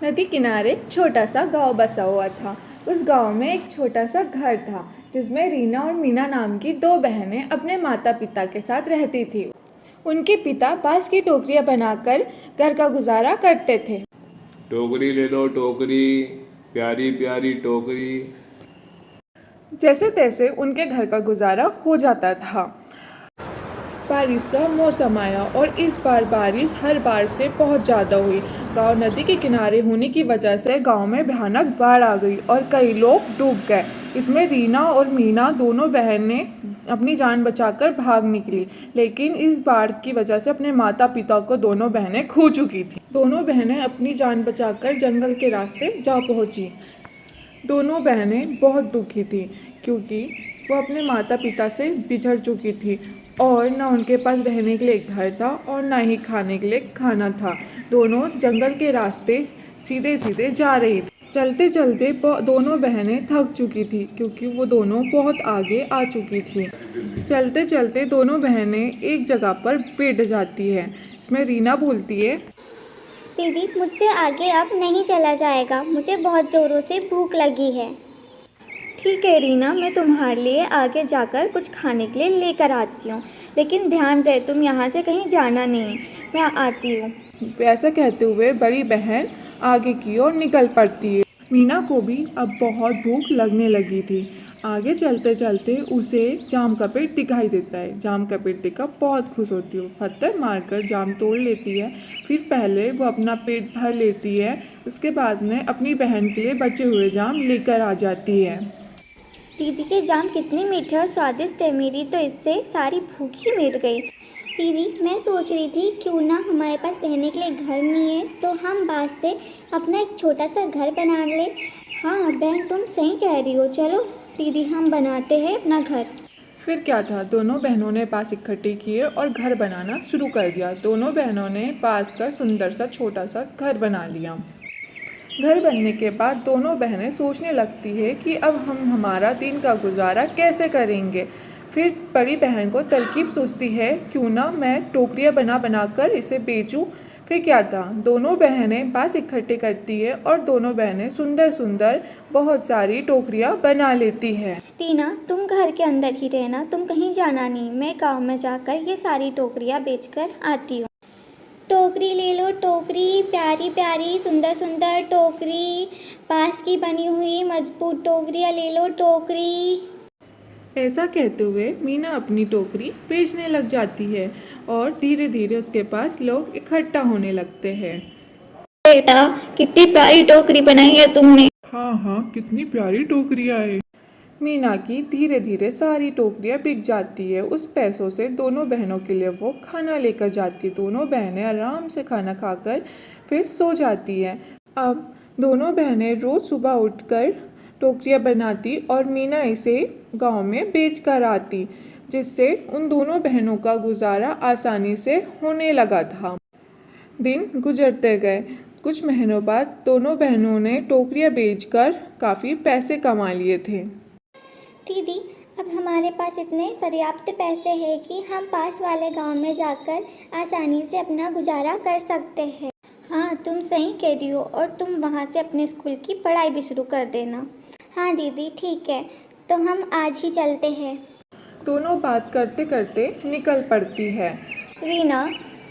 नदी किनारे एक छोटा सा गांव बसा हुआ था। उस गांव में एक छोटा सा घर था जिसमें रीना और मीना नाम की दो बहनें अपने माता पिता के साथ रहती थी। उनके पिता बांस की टोकरियां बनाकर घर का गुजारा करते थे। टोकरी ले लो टोकरी, प्यारी प्यारी टोकरी। जैसे तैसे उनके घर का गुजारा हो जाता था। बारिश का मौसम आया और इस बार बारिश हर बार से बहुत ज़्यादा हुई। गांव नदी के किनारे होने की वजह से गांव में भयानक बाढ़ आ गई और कई लोग डूब गए। इसमें रीना और मीना दोनों बहनें अपनी जान बचाकर भाग निकली, लेकिन इस बाढ़ की वजह से अपने माता पिता को दोनों बहनें खो चुकी थी। दोनों बहनें अपनी जान बचाकर जंगल के रास्ते जा पहुंची। दोनों बहनें बहुत दुखी थी क्योंकि वो अपने माता पिता से बिछड़ चुकी थी और न उनके पास रहने के लिए एक घर था और न ही खाने के लिए खाना था। दोनों जंगल के रास्ते सीधे सीधे जा रही थी। चलते चलते दोनों बहनें थक चुकी थी क्योंकि वो दोनों बहुत आगे आ चुकी थी। चलते चलते दोनों बहनें एक जगह पर बैठ जाती है। इसमें रीना बोलती है, दीदी मुझसे आगे अब नहीं चला जाएगा, मुझे बहुत ज़ोरों से भूख लगी है। ठीक है रीना, मैं तुम्हारे लिए आगे जाकर कुछ खाने के लिए लेकर आती हूँ, लेकिन ध्यान रहे तुम यहाँ से कहीं जाना नहीं, मैं आती हूँ। वैसा कहते हुए बड़ी बहन आगे की ओर निकल पड़ती है। मीना को भी अब बहुत भूख लगने लगी थी। आगे चलते चलते उसे जाम का पेड़ दिखाई देता है। जाम का पेड़ देखकर बहुत खुश होती है। पत्थर मारकर जाम तोड़ लेती है। फिर पहले वो अपना पेट भर लेती है, उसके बाद में अपनी बहन के लिए बचे हुए जाम लेकर आ जाती है। दीदी के जाम कितनी मीठे और स्वादिष्ट है, मेरी तो इससे सारी भूख ही मिट गई। दीदी मैं सोच रही थी क्यों ना हमारे पास रहने के लिए घर नहीं है तो हम बांस से अपना एक छोटा सा घर बना ले। हाँ बहन तुम सही कह रही हो, चलो दीदी हम बनाते हैं अपना घर। फिर क्या था, दोनों बहनों ने बांस इकट्ठे किए और घर बनाना शुरू कर दिया। दोनों बहनों ने बांस का सुंदर सा छोटा सा घर बना लिया। घर बनने के बाद दोनों बहनें सोचने लगती है कि अब हम हमारा दिन का गुजारा कैसे करेंगे। फिर बड़ी बहन को तरकीब सोचती है, क्यों ना मैं टोकरियाँ बना बना कर इसे बेचूं। फिर क्या था, दोनों बहनें बांस इकट्ठे करती है और दोनों बहनें सुंदर सुंदर बहुत सारी टोकरियाँ बना लेती है। टीना तुम घर के अंदर ही रहना, तुम कहीं जाना नहीं, मैं गांव में जाकर ये सारी टोकरियाँ बेचकर आती हूँ। टोकरी ले लो टोकरी, प्यारी प्यारी सुंदर सुंदर टोकरी, बांस की बनी हुई मजबूत टोकरियाँ ले लो टोकरी। ऐसा कहते हुए मीना अपनी टोकरी बेचने लग जाती है और धीरे धीरे उसके पास लोग इकट्ठा होने लगते हैं। बेटा कितनी प्यारी टोकरी बनाई है तुमने। हाँ हाँ, कितनी प्यारी टोकरियाँ है। मीना की धीरे धीरे सारी टोकरियाँ बिक जाती है। उस पैसों से दोनों बहनों के लिए वो खाना लेकर जाती है। दोनों बहनें आराम से खाना खाकर फिर सो जाती है। अब दोनों बहनें रोज़ सुबह उठकर टोकरियाँ बनाती और मीना इसे गांव में बेच कर आती, जिससे उन दोनों बहनों का गुजारा आसानी से होने लगा था। दिन गुजरते गए। कुछ महीनों बाद दोनों बहनों ने टोकरियाँ बेचकर काफ़ी पैसे कमा लिए थे। दीदी अब हमारे पास इतने पर्याप्त पैसे हैं कि हम पास वाले गांव में जाकर आसानी से अपना गुजारा कर सकते हैं। हाँ तुम सही कह रही हो, और तुम वहाँ से अपने स्कूल की पढ़ाई भी शुरू कर देना। हाँ दीदी ठीक है, तो हम आज ही चलते हैं। दोनों बात करते करते निकल पड़ती है। रीना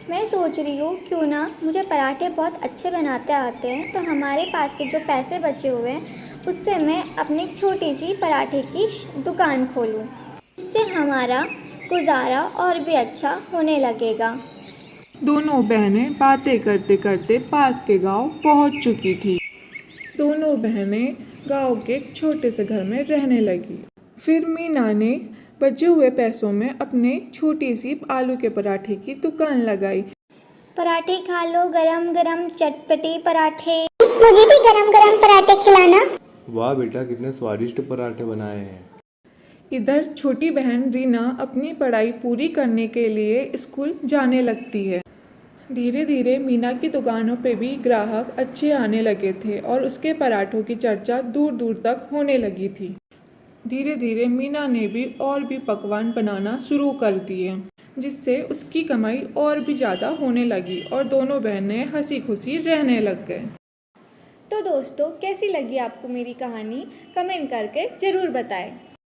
मैं सोच रही हूँ क्यों ना, मुझे पराठे बहुत अच्छे बनाते आते हैं, तो हमारे पास के जो पैसे बचे हुए हैं उससे मैं अपनी छोटी सी पराठे की दुकान खोलूँ। इससे हमारा गुजारा और भी अच्छा होने लगेगा। दोनों बहनें बातें करते करते पास के गांव पहुंच चुकी थी। दोनों बहनें गांव के एक छोटे से घर में रहने लगी। फिर मीना ने बचे हुए पैसों में अपने छोटी सी आलू के पराठे की दुकान लगाई। पराठे खा लो, गरम गरम चटपटे पराठे, मुझे भी गरम गरम पराठे खिलाना। वाह बेटा, कितने स्वादिष्ट पराठे बनाए हैं। इधर छोटी बहन रीना अपनी पढ़ाई पूरी करने के लिए स्कूल जाने लगती है। धीरे धीरे मीना की दुकानों पे भी ग्राहक अच्छे आने लगे थे और उसके पराठों की चर्चा दूर दूर तक होने लगी थी। धीरे धीरे मीना ने भी और भी पकवान बनाना शुरू कर दिए, जिससे उसकी कमाई और भी ज़्यादा होने लगी और दोनों बहनें हंसी खुशी रहने लग गए। तो दोस्तों, कैसी लगी आपको मेरी कहानी? कमेंट करके ज़रूर बताएं।